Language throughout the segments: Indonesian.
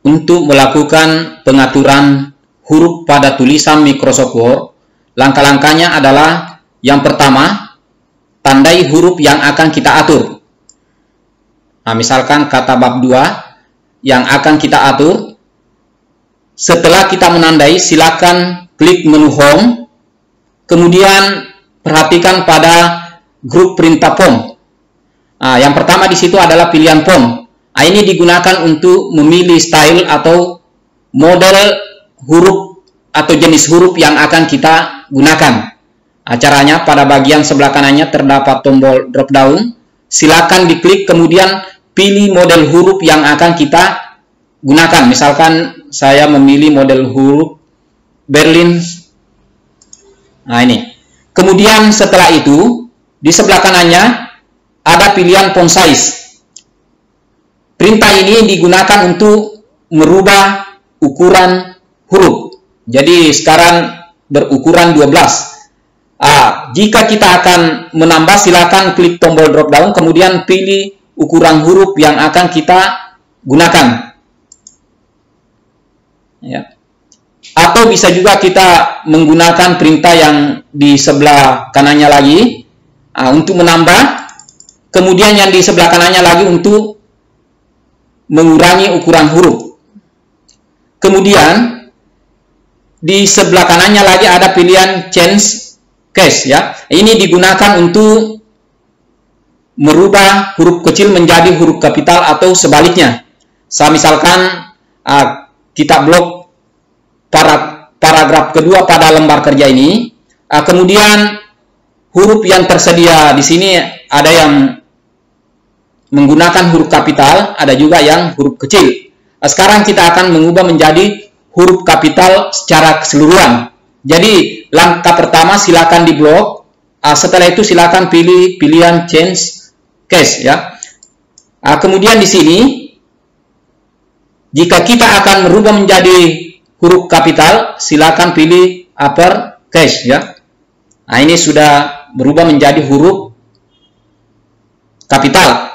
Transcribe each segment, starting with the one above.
untuk melakukan pengaturan huruf pada tulisan Microsoft Word, langkah-langkahnya adalah yang pertama, tandai huruf yang akan kita atur. Nah, misalkan kata bab 2 yang akan kita atur. Setelah kita menandai, silakan klik menu Home, kemudian perhatikan pada grup perintah font. Nah, yang pertama di situ adalah pilihan font. Nah, ini digunakan untuk memilih style atau model huruf atau jenis huruf yang akan kita gunakan. Nah, caranya pada bagian sebelah kanannya terdapat tombol drop down. Silakan diklik, kemudian pilih model huruf yang akan kita gunakan. Misalkan saya memilih model huruf Berlin. Nah, ini. Kemudian setelah itu di sebelah kanannya ada pilihan font size. Perintah ini digunakan untuk merubah ukuran huruf. Jadi sekarang berukuran 12. Jika kita akan menambah, silakan klik tombol drop down, kemudian pilih ukuran huruf yang akan kita gunakan. Ya. Atau bisa juga kita menggunakan perintah yang di sebelah kanannya lagi untuk menambah, kemudian yang di sebelah kanannya lagi untuk mengurangi ukuran huruf. Kemudian di sebelah kanannya lagi ada pilihan change case, ya. Ini digunakan untuk merubah huruf kecil menjadi huruf kapital atau sebaliknya. Misalkan kita blok paragraf kedua pada lembar kerja ini, kemudian huruf yang tersedia di sini ada yang menggunakan huruf kapital, ada juga yang huruf kecil. Sekarang kita akan mengubah menjadi huruf kapital secara keseluruhan. Jadi langkah pertama silakan diblok. Setelah itu silakan pilih pilihan change case, ya. Kemudian di sini jika kita akan merubah menjadi huruf kapital, silakan pilih upper case, ya. Nah, ini sudah berubah menjadi huruf kapital.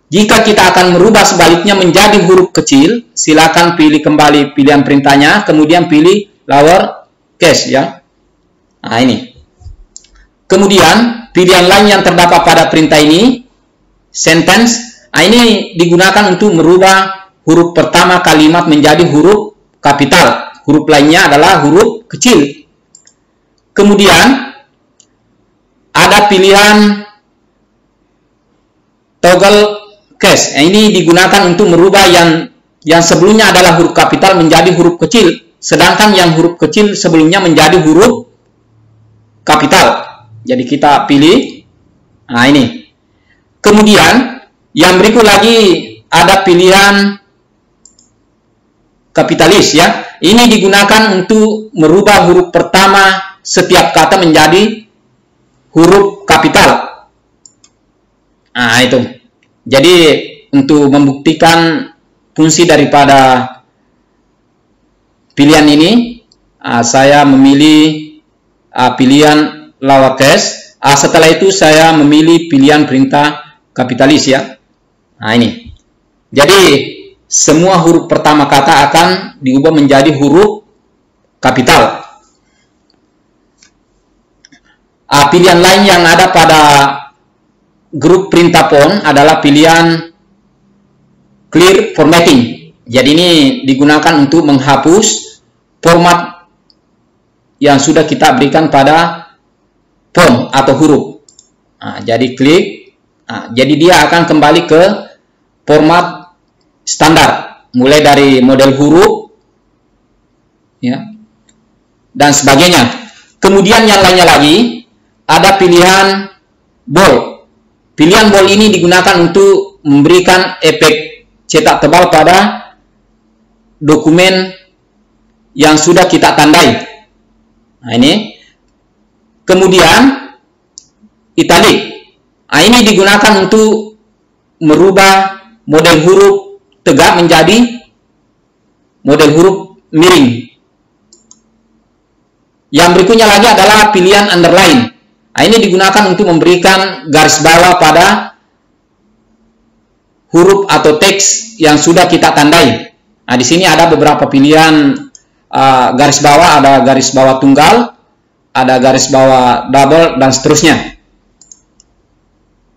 Jika kita akan merubah sebaliknya menjadi huruf kecil, silakan pilih kembali pilihan perintahnya, kemudian pilih lower case, ya. Nah, ini. Kemudian pilihan lain yang terdapat pada perintah ini, sentence. Nah, ini digunakan untuk merubah huruf pertama kalimat menjadi huruf kapital. Huruf lainnya adalah huruf kecil. Kemudian ada pilihan toggle case. Ini digunakan untuk merubah yang sebelumnya adalah huruf kapital menjadi huruf kecil, sedangkan yang huruf kecil sebelumnya menjadi huruf kapital. Jadi kita pilih. Nah, ini. Kemudian yang berikut lagi ada pilihan kapitalis, ya. Ini digunakan untuk merubah huruf pertama setiap kata menjadi huruf kapital. Nah, itu. Jadi untuk membuktikan fungsi daripada pilihan ini, saya memilih pilihan lowercase. Setelah itu saya memilih pilihan perintah kapitalis, ya. Nah, ini. Jadi semua huruf pertama kata akan diubah menjadi huruf kapital. Pilihan lain yang ada pada grup perintah font adalah pilihan clear formatting. Jadi ini digunakan untuk menghapus format yang sudah kita berikan pada font atau huruf. Jadi klik. Jadi dia akan kembali ke format standar, mulai dari model huruf, ya, dan sebagainya. Kemudian yang lainnya lagi ada pilihan bold. Pilihan bold ini digunakan untuk memberikan efek cetak tebal pada dokumen yang sudah kita tandai. Nah, ini. Kemudian italic. Nah, ini digunakan untuk merubah model huruf tegak menjadi model huruf miring. Yang berikutnya lagi adalah pilihan underline. Nah, ini digunakan untuk memberikan garis bawah pada huruf atau teks yang sudah kita tandai. Nah, di sini ada beberapa pilihan garis bawah, ada garis bawah tunggal, ada garis bawah double, dan seterusnya.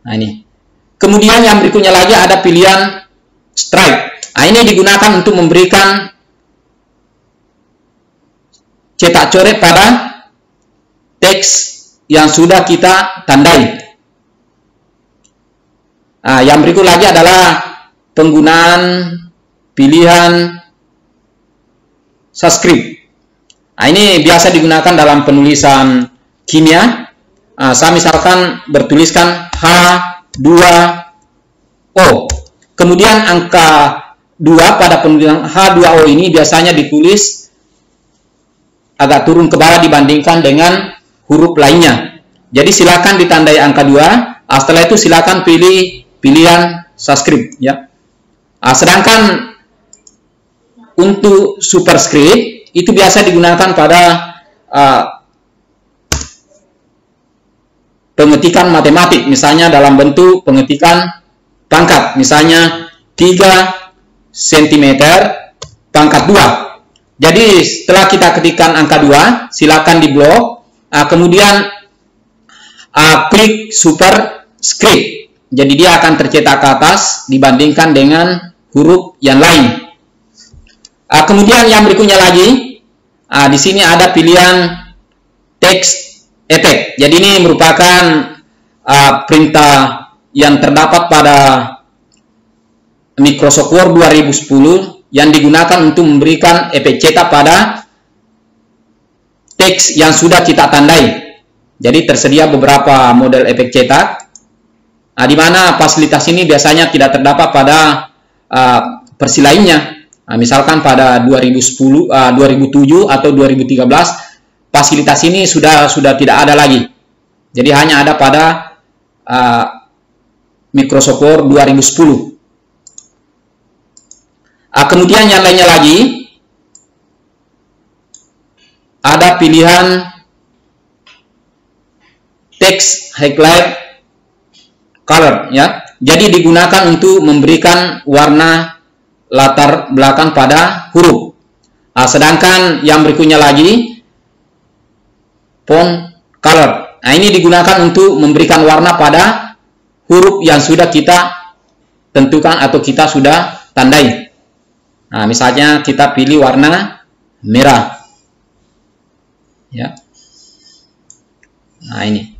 Nah, ini. Kemudian yang berikutnya lagi ada pilihan stripe. Nah, ini digunakan untuk memberikan cetak coret pada teks yang sudah kita tandai. Nah, yang berikut lagi adalah penggunaan pilihan subscript. Nah, ini biasa digunakan dalam penulisan kimia. Nah, saya misalkan bertuliskan H2O. Kemudian angka 2 pada penulisan H2O ini biasanya ditulis agak turun ke bawah dibandingkan dengan huruf lainnya. Jadi silakan ditandai angka 2. Setelah itu silakan pilih pilihan subscript, ya. Sedangkan untuk superscript itu biasa digunakan pada pengetikan matematik, misalnya dalam bentuk pengetikan pangkat, misalnya 3 cm pangkat 2. Jadi setelah kita ketikkan angka 2, silakan di blok, kemudian klik superscript. Jadi dia akan tercetak ke atas dibandingkan dengan huruf yang lain. Kemudian yang berikutnya lagi, di sini ada pilihan text effect. Jadi ini merupakan perintah yang terdapat pada Microsoft Word 2010 yang digunakan untuk memberikan efek cetak pada teks yang sudah kita tandai. Jadi tersedia beberapa model efek cetak, di mana fasilitas ini biasanya tidak terdapat pada versi lainnya. Misalkan pada 2007 atau 2013 fasilitas ini sudah tidak ada lagi. Jadi hanya ada pada Microsoft Word 2010. Kemudian yang lainnya lagi ada pilihan text highlight color, ya. Jadi digunakan untuk memberikan warna latar belakang pada huruf. Sedangkan yang berikutnya lagi font color. Ini digunakan untuk memberikan warna pada huruf yang sudah kita tentukan atau kita sudah tandai. Misalnya kita pilih warna merah, ya. Ini.